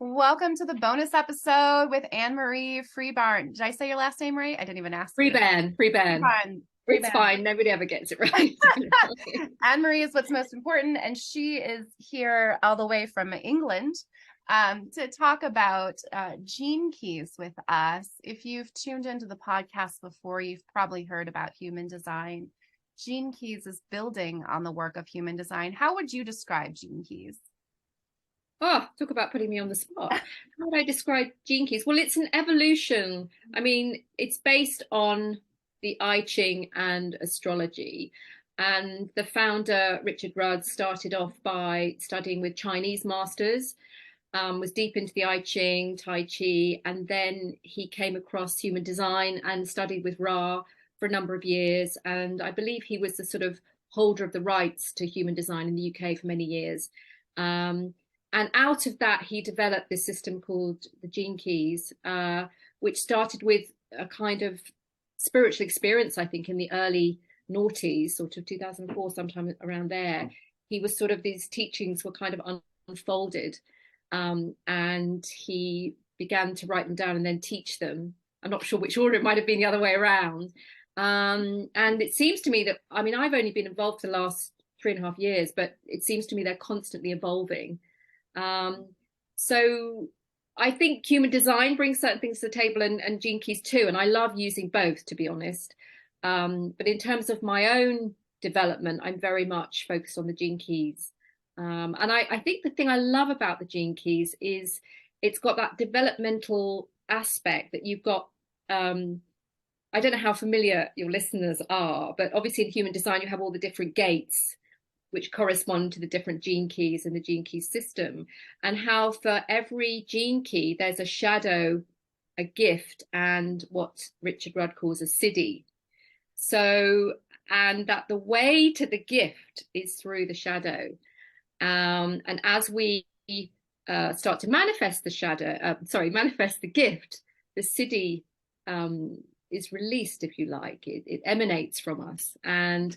Welcome to the bonus episode with Ann-Mari Freebairn. Did I say your last name right? I didn't even ask you. Freebairn. Freebairn. It's fine. Nobody ever gets it right. Ann-Mari is what's most important, and she is here all the way from England to talk about gene keys with us. If you've tuned into the podcast before, you've probably heard about human design. Gene keys is building on the work of human design. How would you describe gene keys? Oh, talk about putting me on the spot. How would I describe gene keys? Well, it's an evolution. I mean, it's based on the I Ching and astrology. And the founder, Richard Rudd, started off by studying with Chinese masters, was deep into the I Ching, Tai Chi, and then he came across human design and studied with Ra for a number of years. And I believe he was the sort of holder of the rights to human design in the UK for many years. And out of that, he developed this system called the Gene Keys, which started with a kind of spiritual experience, I think, in the early noughties, sort of 2004, sometime around there. He was sort of, these teachings were kind of unfolded, and he began to write them down and then teach them. I'm not sure which order, it might have been the other way around. And it seems to me that, I mean, I've only been involved for the last 3.5 years, but it seems to me they're constantly evolving. So I think human design brings certain things to the table, and gene keys too. And I love using both, to be honest. But in terms of my own development, I'm very much focused on the gene keys. And I think the thing I love about the gene keys is it's got that developmental aspect that you've got. I don't know how familiar your listeners are, but obviously in human design, you have all the different gates which correspond to the different gene keys in the gene key system, and how for every gene key, there's a shadow, a gift, and what Richard Rudd calls a siddhi. So, and that the way to the gift is through the shadow. And as we start to manifest the shadow, manifest the gift, the siddhi is released, if you like. It emanates from us. And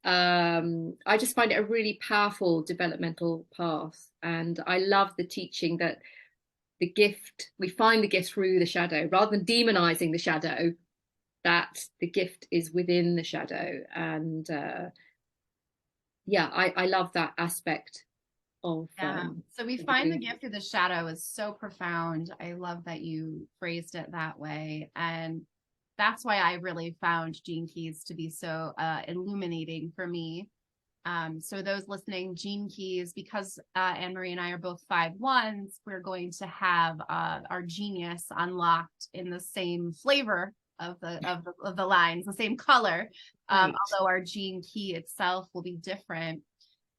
I just find it a really powerful developmental path. And I love the teaching that the gift, we find the gift through the shadow, rather than demonizing the shadow, that the gift is within the shadow. And I love that aspect of. So we find the gift through the shadow is so profound. I love that you phrased it that way. And that's why I really found gene keys to be so illuminating for me. So those listening, gene keys, because Ann-Mari and I are both 5/1s, we're going to have our genius unlocked in the same flavor of the lines, the same color, right. Although our gene key itself will be different.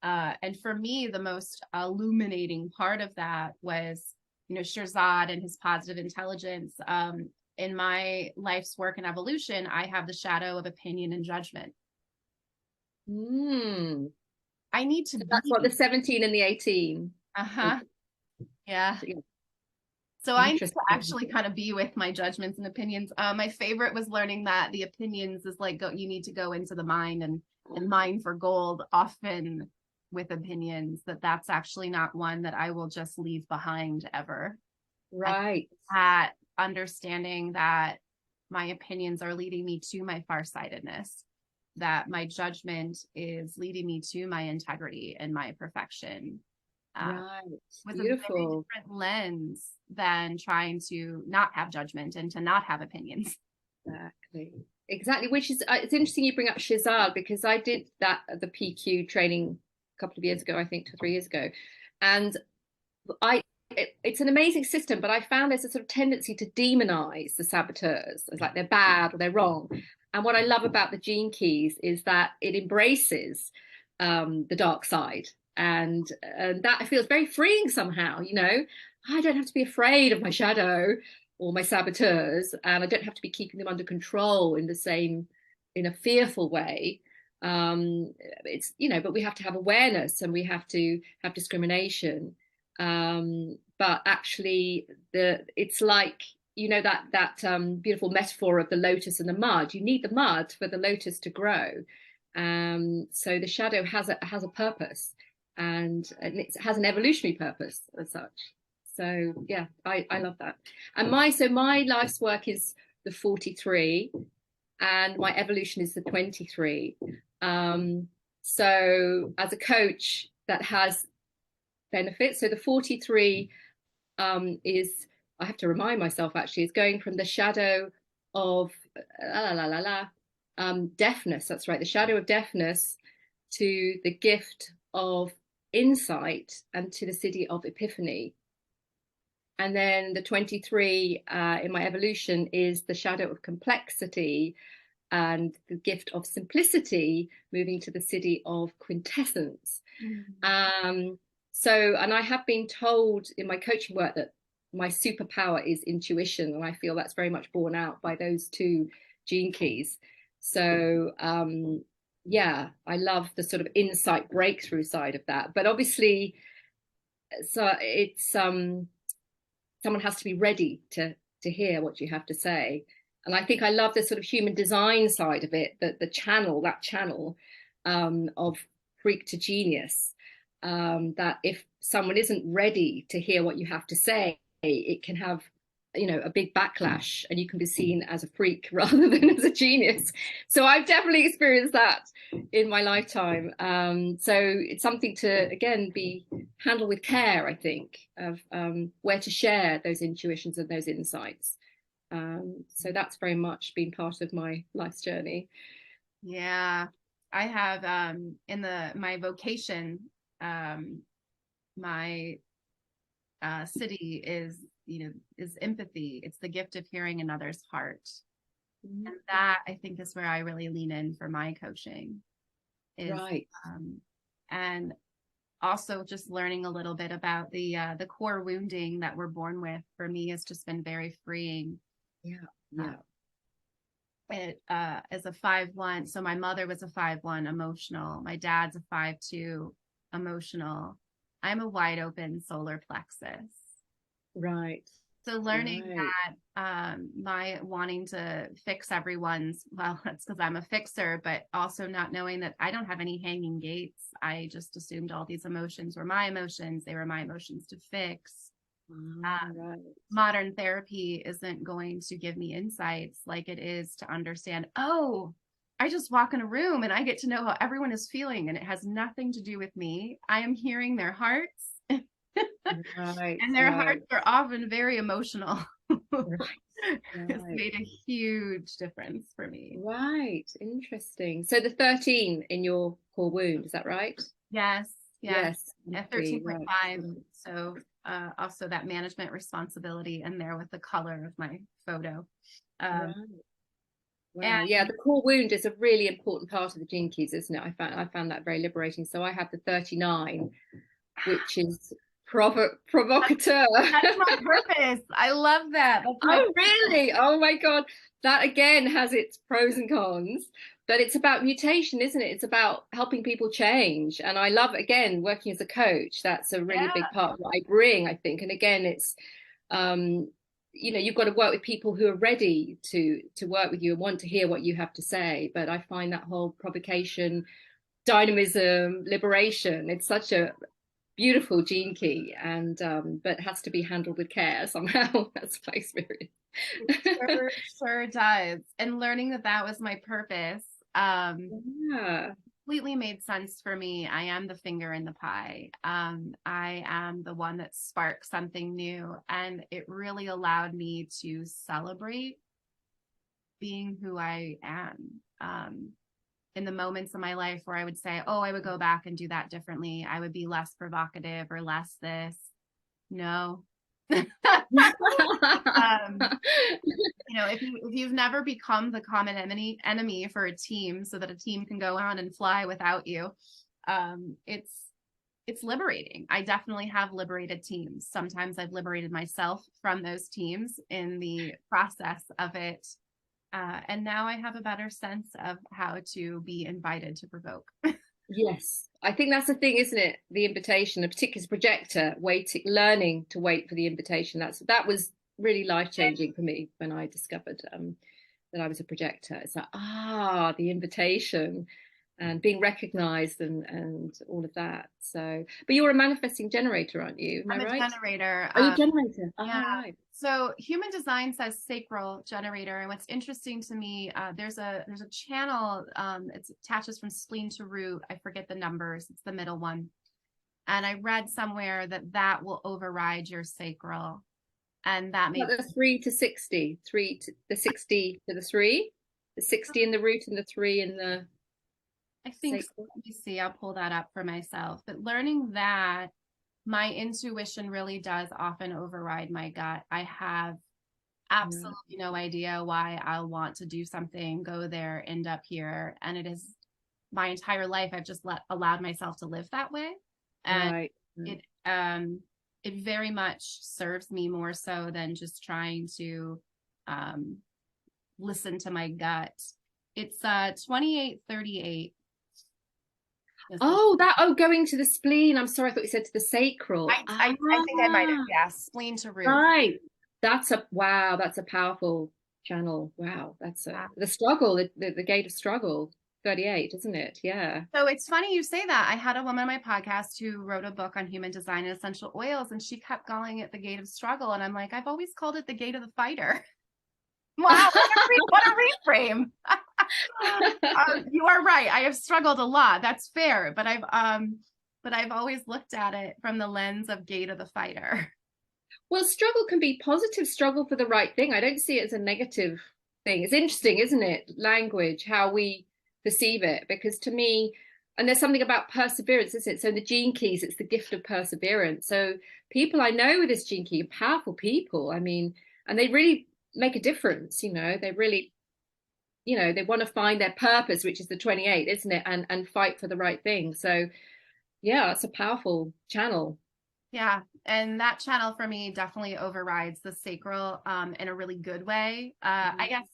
And for me, the most illuminating part of that was, Shirzad and his positive intelligence. In my life's work and evolution, I have the shadow of opinion and judgment. I need to. So that's what the 17 and the 18. Yeah. So I need to actually kind of be with my judgments and opinions. My favorite was learning that the opinions is like you need to go into the mind and mine for gold. Often with opinions, that's actually not one that I will just leave behind ever. Right. At understanding that my opinions are leading me to my farsightedness, that my judgment is leading me to my integrity and my perfection. Right. With Beautiful. a very different lens than trying to not have judgment and to not have opinions. Exactly. Which is, it's interesting you bring up Shazad, because I did that at the PQ training a couple of years ago, I think 2 or 3 years ago. And it's an amazing system, but I found there's a sort of tendency to demonize the saboteurs as like they're bad or they're wrong. And what I love about the gene keys is that it embraces the dark side, and that feels very freeing somehow. I don't have to be afraid of my shadow or my saboteurs, and I don't have to be keeping them under control in a fearful way. It's but we have to have awareness, and we have to have discrimination. But actually, it's like that beautiful metaphor of the lotus and the mud. You need the mud for the lotus to grow. So the shadow has a purpose, and it has an evolutionary purpose as such. So yeah, I love that. And my life's work is the 43, and my evolution is the 23. So as a coach, that has benefits. So the 43 is, I have to remind myself actually, is going from the shadow of deafness. That's right, the shadow of deafness to the gift of insight and to the city of epiphany. And then the 23 in my evolution is the shadow of complexity and the gift of simplicity, moving to the city of quintessence. Mm. And I have been told in my coaching work that my superpower is intuition, and I feel that's very much borne out by those two gene keys. So yeah, I love the sort of insight breakthrough side of that. But obviously, so it's someone has to be ready to hear what you have to say. And I think I love the sort of human design side of it, that that channel of freak to genius, that if someone isn't ready to hear what you have to say, it can have, you know, a big backlash, and you can be seen as a freak rather than as a genius. So I've definitely experienced that in my lifetime. So it's something to, again, be handled with care, I think, of where to share those intuitions and those insights. So that's very much been part of my life's journey. Yeah, I have in my vocation, my city is, is empathy. It's the gift of hearing another's heart. Mm-hmm. And that, I think, is where I really lean in for my coaching. Right. And also just learning a little bit about the core wounding that we're born with, for me, has just been very freeing. Yeah. It as a 5-1. So my mother was a 5-1 emotional. My dad's a 5-2 emotional. I'm a wide open solar plexus. Right. So learning that my wanting to fix everyone's, well, that's because I'm a fixer, but also not knowing that I don't have any hanging gates. I just assumed all these emotions were my emotions. They were my emotions to fix. Right. Modern therapy isn't going to give me insights like it is to understand, oh, I just walk in a room and I get to know how everyone is feeling, and it has nothing to do with me. I am hearing their hearts. Right, and their hearts are often very emotional. Right. It's made a huge difference for me. Right. Interesting. So the 13 in your core wound, is that right? Yes. Yeah, 13.5. Right. So also that management responsibility in there with the color of my photo. Right. Wow. And yeah, the core wound is a really important part of the gene keys, isn't it? I found that very liberating. So I have the 39, which is provocateur. That's my purpose. I love that. Oh, really? Oh my God. That again has its pros and cons, but it's about mutation, isn't it? It's about helping people change. And I love, again, working as a coach. That's a really big part of what I bring, I think. And again, it's, you've got to work with people who are ready to work with you and want to hear what you have to say. But I find that whole provocation, dynamism, liberation, it's such a beautiful gene key, and but has to be handled with care somehow. That's my experience. It sure does. And learning that was my purpose completely made sense for me. I am the finger in the pie. I am the one that sparks something new, and it really allowed me to celebrate being who I am. In the moments of my life where I would say, oh, I would go back and do that differently, I would be less provocative or less this. No. If you've never become the common enemy for a team so that a team can go on and fly without you, it's liberating. I definitely have liberated teams. Sometimes I've liberated myself from those teams in the process of it. And now I have a better sense of how to be invited to provoke. Yes, I think that's the thing, isn't it? The invitation, a particular projector, learning to wait for the invitation. That was really life-changing for me when I discovered that I was a projector. It's like, the invitation. and being recognized and all of that. So, but you're a manifesting generator, aren't you? Am I I'm a right? generator. Are you a generator? Yeah. Oh, right. So human design says sacral generator. And what's interesting to me, there's a channel, it attaches from spleen to root. I forget the numbers. It's the middle one. And I read somewhere that that will override your sacral. And that Like makes, the 3 to 60, the 60 to the 3, the 60 in the root and the 3 in the I think, sacral. let me see, I'll pull that up for myself. But learning that my intuition really does often override my gut. I have Yeah. absolutely no idea why I'll want to do something, go there, end up here. And it is my entire life, I've just allowed myself to live that way. And Right. it um it very much serves me more so than just trying to um listen to my gut. It's 2838. Oh, that, oh, going to the spleen. I'm sorry, I thought you said to the sacral. I think I might have, yeah, spleen to root. Right. That's a, wow, that's a powerful channel. Wow, that's a, the struggle, the gate of struggle, 38, isn't it? Yeah. So it's funny you say that. I had a woman on my podcast who wrote a book on human design and essential oils, and she kept calling it the gate of struggle. And I'm like, I've always called it the gate of the fighter. Wow, what a reframe. You are right. I have struggled a lot. That's fair, but I've always looked at it from the lens of gate of the fighter. Well, struggle can be positive struggle for the right thing. I don't see it as a negative thing. It's interesting, isn't it? Language, how we perceive it. Because to me, and there's something about perseverance, isn't it? So in the gene keys, it's the gift of perseverance. So people I know with this gene key are powerful people. I mean, and they really make a difference, you know, they really, you know, they want to find their purpose, which is the 28, isn't it? And fight for the right thing. So yeah, it's a powerful channel. Yeah. And that channel for me definitely overrides the sacral in a really good way. I guess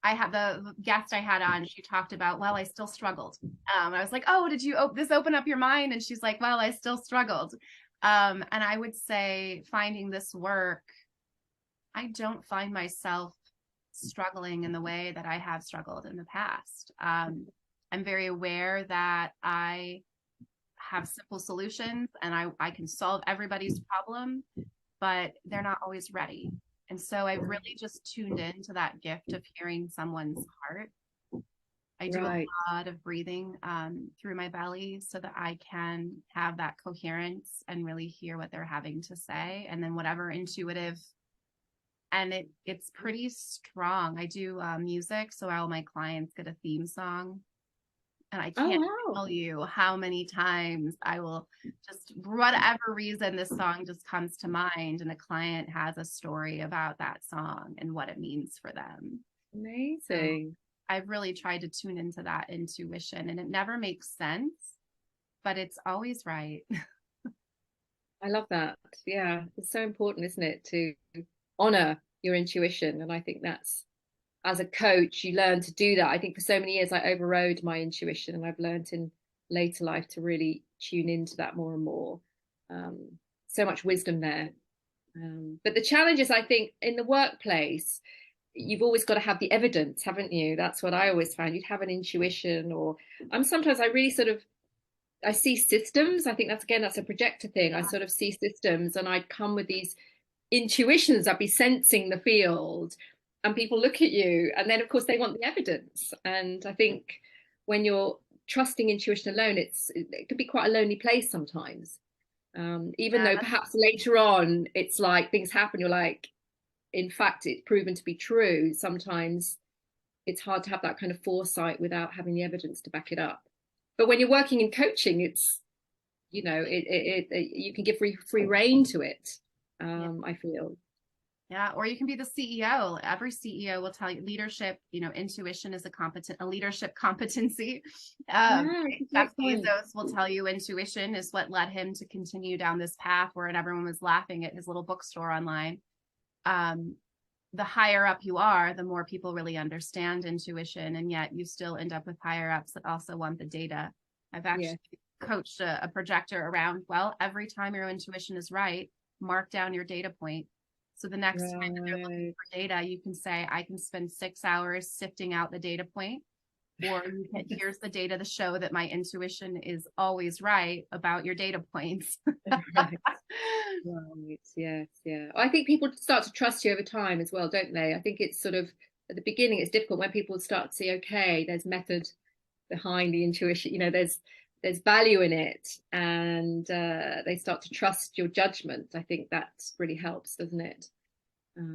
I had the guest I had on, she talked about, well, I still struggled. I was like, oh, did you this open up your mind? And she's like, well, I still struggled. And I would say finding this work, I don't find myself struggling in the way that I have struggled in the past. I'm very aware that I have simple solutions and I can solve everybody's problem, but they're not always ready. And so I really just tuned into that gift of hearing someone's heart. I do a Right. lot of breathing through my belly so that I can have that coherence and really hear what they're having to say. And then whatever intuitive, and it's pretty strong. I do music, so all my clients get a theme song. And I Oh, can't wow. tell you how many times I will just, for whatever reason, this song just comes to mind, and a client has a story about that song and what it means for them. So Amazing. I've really tried to tune into that intuition, and it never makes sense, but it's always right. I love that. Yeah, it's so important, isn't it, to honor your intuition? And I think that's, as a coach, you learn to do that. I think for so many years I overrode my intuition, and I've learned in later life to really tune into that more and more. So much wisdom there. But the challenge is, I think, in the workplace, you've always got to have the evidence, haven't you? That's what I always found. You'd have an intuition, or I'm sometimes I really sort of, I see systems. I think that's, again, that's a projector thing. I sort of see systems and I'd come with these intuitions. I'd be sensing the field and people look at you and then of course they want the evidence. And I think when you're trusting intuition alone, it could be quite a lonely place sometimes. Even Yeah, though perhaps later on it's like things happen, you're like, in fact, it's proven to be true. Sometimes it's hard to have that kind of foresight without having the evidence to back it up. But when you're working in coaching, it's, you know, you can give free rein to it. yeah. I feel. Yeah, or you can be the CEO. Every CEO will tell you leadership, intuition is a leadership competency. Yeah, it's a Jeff great point. Bezos will tell you intuition is what led him to continue down this path where everyone was laughing at his little bookstore online. Um, the higher up you are, the more people really understand intuition, and yet you still end up with higher ups that also want the data. I've Yeah, actually coached a projector around, well, every time your intuition is right, mark down your data point. So the next time that they're looking right. for data, you can say, I can spend 6 hours sifting out the data point. or you can, here's the data to show that my intuition is always right about your data points. Right. Right. Yes. Yeah. I think people start to trust you over time as well, don't they? I think it's sort of at the beginning it's difficult when people start to see, okay, there's method behind the intuition. There's value in it, and they start to trust your judgment. I think that really helps, doesn't it?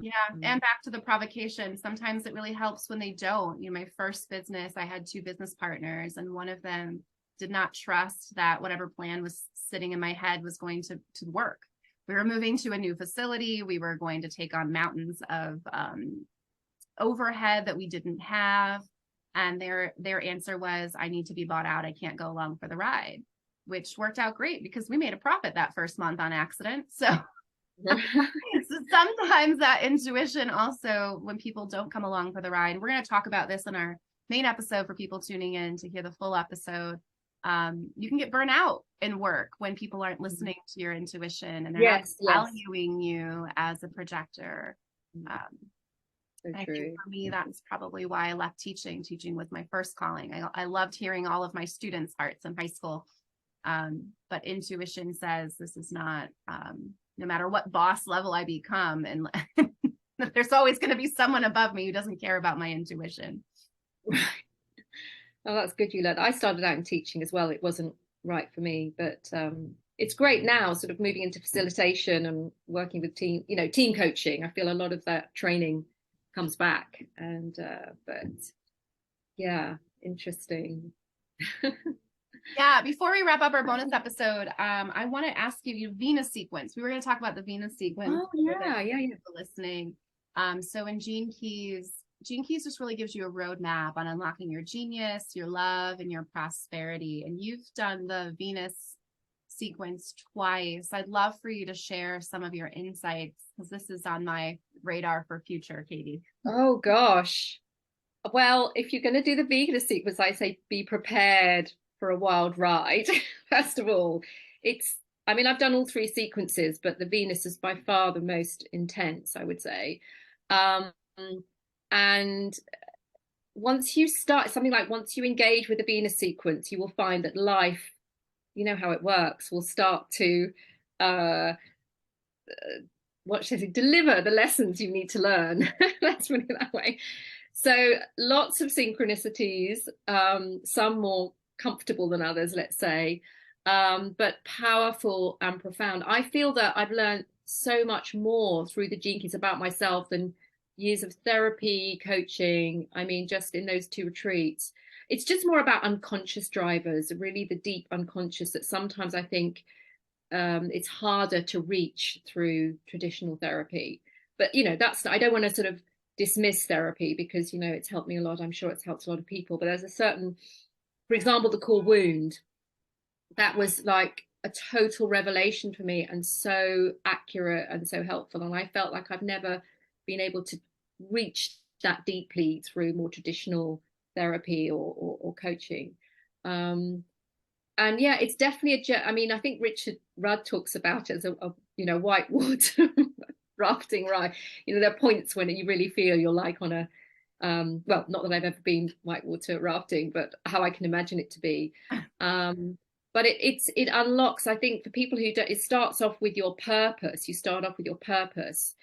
Yeah, and back to the provocation. Sometimes it really helps when they don't. My first business, I had two business partners, and one of them did not trust that whatever plan was sitting in my head was going to work. We were moving to a new facility. We were going to take on mountains of overhead that we didn't have. And their answer was, I need to be bought out. I can't go along for the ride, which worked out great because we made a profit that first month on accident. So sometimes that intuition also, when people don't come along for the ride, we're going to talk about this in our main episode for people tuning in to hear the full episode. You can get burnt out in work when people aren't listening to your intuition and they're not valuing you as a projector. So I true. think for me, that's probably why I left teaching. Teaching was my first calling. I loved hearing all of my students' hearts in high school. But intuition says this is not, no matter what boss level I become, and there's always going to be someone above me who doesn't care about my intuition. Oh, that's good you learned. I started out in teaching as well. It wasn't right for me, but it's great now, sort of moving into facilitation and working with team coaching. I feel a lot of that training comes back, and but yeah, interesting. Yeah, before we wrap up our bonus episode, I want to ask you Venus sequence. We were going to talk about the Venus sequence. Oh yeah. For listening. So in Gene Keys just really gives you a roadmap on unlocking your genius, your love, and your prosperity. And you've done the Venus sequence twice. I'd love for you to share some of your insights because this is on my radar for future, Katie. Oh gosh. Well, if you're going to do the Venus sequence, I say be prepared for a wild ride. First of all, I've done all three sequences, but the Venus is by far the most intense, I would say. And once you engage with the Venus sequence, you will find that life, you know how it works, will start to deliver the lessons you need to learn. Let's put it that way. So lots of synchronicities, some more comfortable than others, let's say, but powerful and profound. I feel that I've learned so much more through the Gene Keys about myself than years of therapy, coaching. I mean, just in those two retreats, it's just more about unconscious drivers, really the deep unconscious that sometimes I think it's harder to reach through traditional therapy. But, I don't want to sort of dismiss therapy because, it's helped me a lot. I'm sure it's helped a lot of people. But there's a certain, for example, the core wound, that was like a total revelation for me and so accurate and so helpful. And I felt like I've never been able to reach that deeply through more traditional therapy or coaching. And yeah, it's definitely I think Richard Rudd talks about it as a whitewater rafting ride. There are points when you really feel you're like on a well, not that I've ever been whitewater rafting, but how I can imagine it to be. But it unlocks, I think, for people who it starts off with your purpose. You start off with your purpose,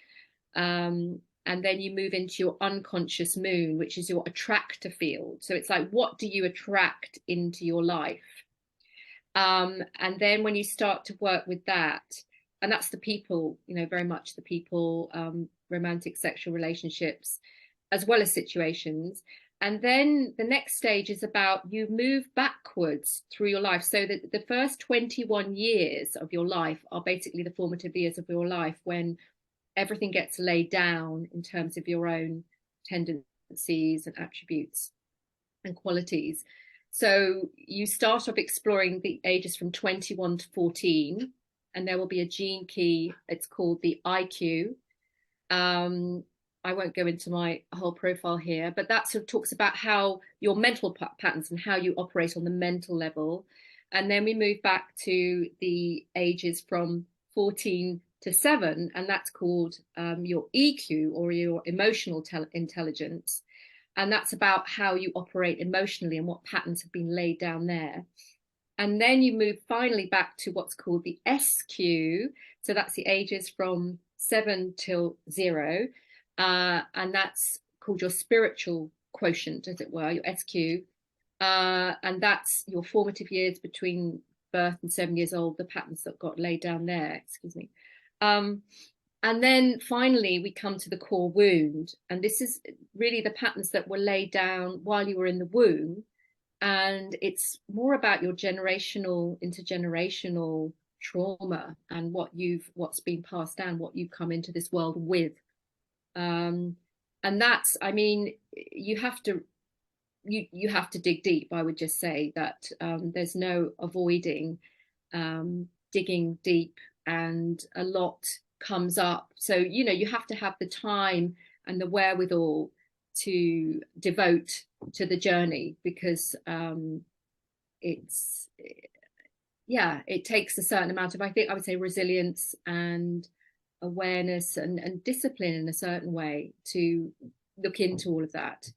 and then you move into your unconscious moon, which is your attractor field. So it's like, what do you attract into your life? And then when you start to work with that, and that's the people, very much the people, romantic sexual relationships, as well as situations. And then the next stage is about you move backwards through your life. So that the first 21 years of your life are basically the formative years of your life when everything gets laid down in terms of your own tendencies and attributes and qualities. So you start off exploring the ages from 21 to 14, and there will be a gene key. It's called the IQ. I won't go into my whole profile here, but that sort of talks about how your mental patterns and how you operate on the mental level. And then we move back to the ages from 14 to 7, and that's called your EQ, or your emotional intelligence. And that's about how you operate emotionally and what patterns have been laid down there. And then you move finally back to what's called the SQ. So that's the ages from 7 till 0. And that's called your spiritual quotient, as it were, your SQ. And that's your formative years between birth and 7 years old, the patterns that got laid down there, excuse me. And then finally, we come to the core wound. And this is really the patterns that were laid down while you were in the womb. And it's more about your generational, intergenerational trauma and what's been passed down, what you've come into this world with. And that's, I mean, you have to dig deep. I would just say that there's no avoiding digging deep, and a lot comes up. So, you have to have the time and the wherewithal to devote to the journey, because it takes a certain amount of, I would say, resilience and awareness and discipline in a certain way to look into all of that.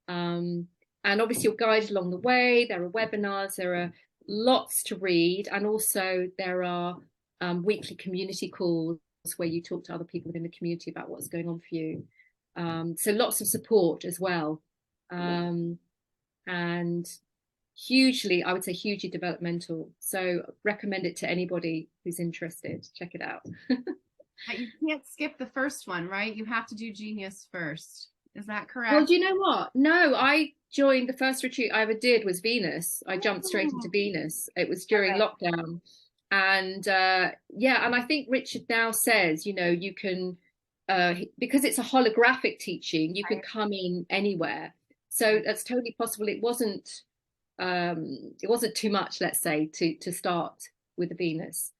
And obviously you're guided along the way. There are webinars, there are lots to read, and also there are weekly community calls where you talk to other people within the community about what's going on for you. So lots of support as well. And hugely, I would say hugely developmental. So recommend it to anybody who's interested. Check it out. But you can't skip the first one, right? You have to do Genius first. Is that correct? Well, do you know what? No, I joined, the first retreat I ever did was Venus. I jumped straight into Venus. It was during lockdown. And and I think Richard now says, you can, because it's a holographic teaching, you can come in anywhere. So that's totally possible. It wasn't too much, let's say, to start with the Venus.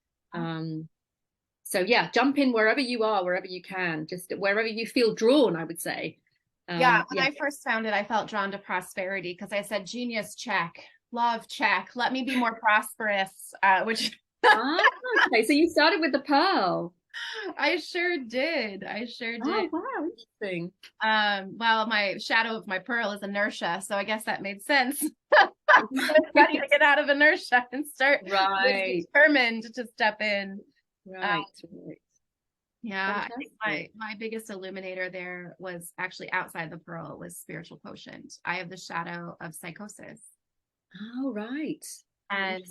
So yeah, jump in wherever you are, wherever you can, just wherever you feel drawn, I would say. When I first found it, I felt drawn to prosperity because I said, Genius, check. Love, check. Let me be more prosperous, which... okay, so you started with the pearl. I sure did. Oh, wow, interesting. Well, my shadow of my pearl is inertia, so I guess that made sense. I'm ready to get out of inertia and start determined to step in. Right. Yeah, I think my biggest illuminator there was actually outside the pearl, was spiritual quotient. I have the shadow of psychosis. Oh, right. And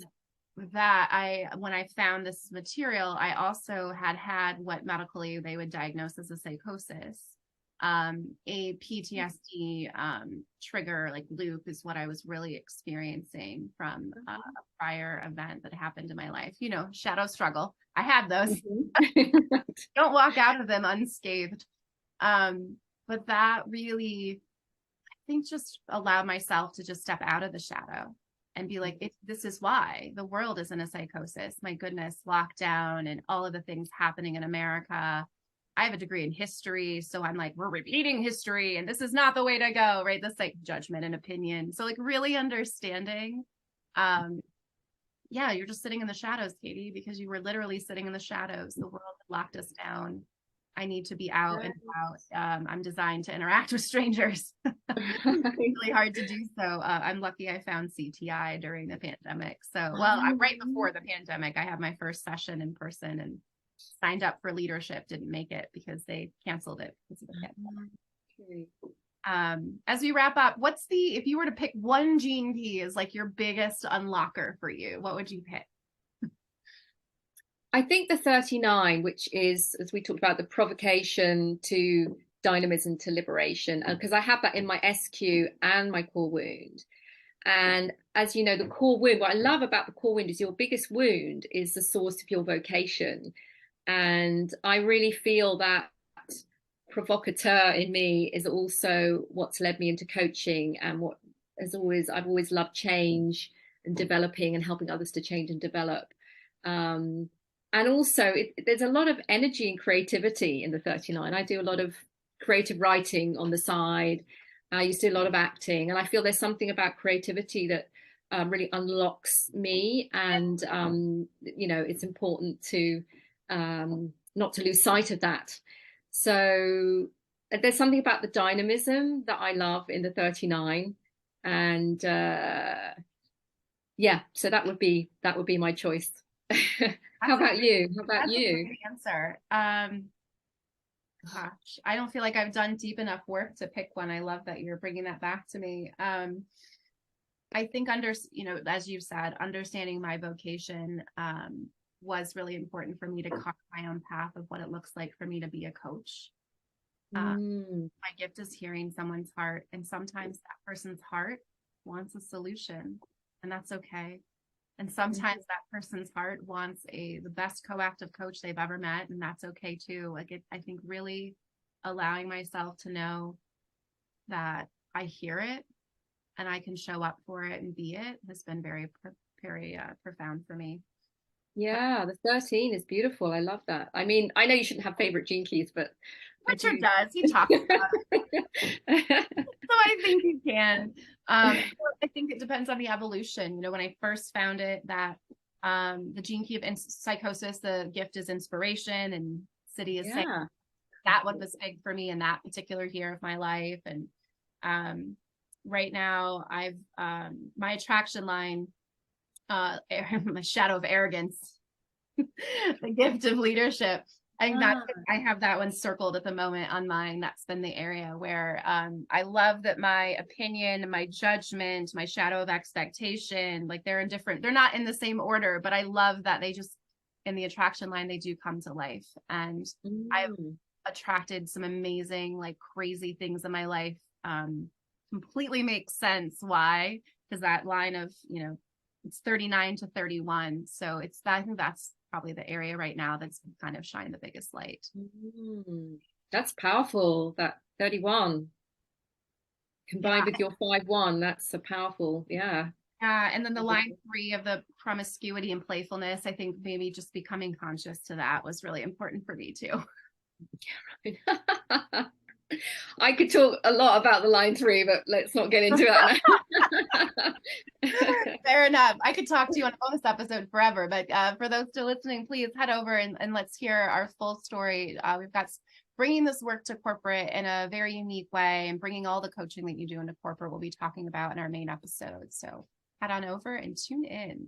that when I found this material, I also had what medically they would diagnose as a psychosis. A PTSD trigger, like loop, is what I was really experiencing from a prior event that happened in my life. Shadow struggle. I had those. Don't walk out of them unscathed. But that really, I think, just allowed myself to just step out of the shadow and be like, this is why the world is in a psychosis. My goodness, lockdown and all of the things happening in America. I have a degree in history, so I'm like, we're repeating history and this is not the way to go, right? This like judgment and opinion. So like really understanding, you're just sitting in the shadows, Katie, because you were literally sitting in the shadows. The world had locked us down. I need to be out and about. I'm designed to interact with strangers. It's really hard to do so. I'm lucky I found CTI during the pandemic. So, right before the pandemic, I had my first session in person and signed up for leadership. Didn't make it because they canceled it because of the pandemic. Okay. As we wrap up, if you were to pick one gene key as like your biggest unlocker for you, what would you pick? I think the 39, which is, as we talked about, the provocation to dynamism to liberation, because I have that in my SQ and my core wound. And as you know, the core wound, what I love about the core wound is your biggest wound is the source of your vocation. And I really feel that provocateur in me is also what's led me into coaching, and what I've always loved change and developing and helping others to change and develop. And also there's a lot of energy and creativity in the 39. I do a lot of creative writing on the side. I used to do a lot of acting, and I feel there's something about creativity that really unlocks me. And, it's important to not to lose sight of that. So there's something about the dynamism that I love in the 39. And yeah, so that would be my choice. How That's a about you? How about that's a you? great answer. Gosh, I don't feel like I've done deep enough work to pick one. I love that you're bringing that back to me. I think as you've said, understanding my vocation was really important for me to carve my own path of what it looks like for me to be a coach. Mm, My gift is hearing someone's heart, and sometimes that person's heart wants a solution, and that's okay. And sometimes that person's heart wants the best coactive coach they've ever met, and that's okay too. I think really allowing myself to know that I hear it and I can show up for it and be it has been very profound for me. yeah, the 13 is beautiful. I love that. I mean, I know you shouldn't have favorite gene keys, but I Richard do. does. He talks about it. So I think you can. I think it depends on the evolution. When I first found it, that the gene key of psychosis, the gift is inspiration, and city is saying Yeah. that one was big for me in that particular year of my life. And right now, I've my attraction line, my shadow of arrogance, the gift of leadership. I think that Ah, I have that one circled at the moment on mine. That's been the area where I love that my opinion, my judgment, my shadow of expectation, like they're not in the same order, but I love that they just in the attraction line, they do come to life. And I've mm, attracted some amazing, like crazy things in my life. Completely makes sense why, because that line of, it's 39 to 31. So I think that's probably the area right now that's kind of shining the biggest light. mm. That's powerful. That 31 Yeah. combined with your 5-1, that's a powerful, yeah. And then the line 3 of the promiscuity and playfulness, I think maybe just becoming conscious to that was really important for me too. I could talk a lot about the line 3, but let's not get into that now. Fair enough. I could talk to you on a bonus episode forever, but for those still listening, please head over and let's hear our full story. We've got bringing this work to corporate in a very unique way and bringing all the coaching that you do into corporate we'll be talking about in our main episode. So head on over and tune in.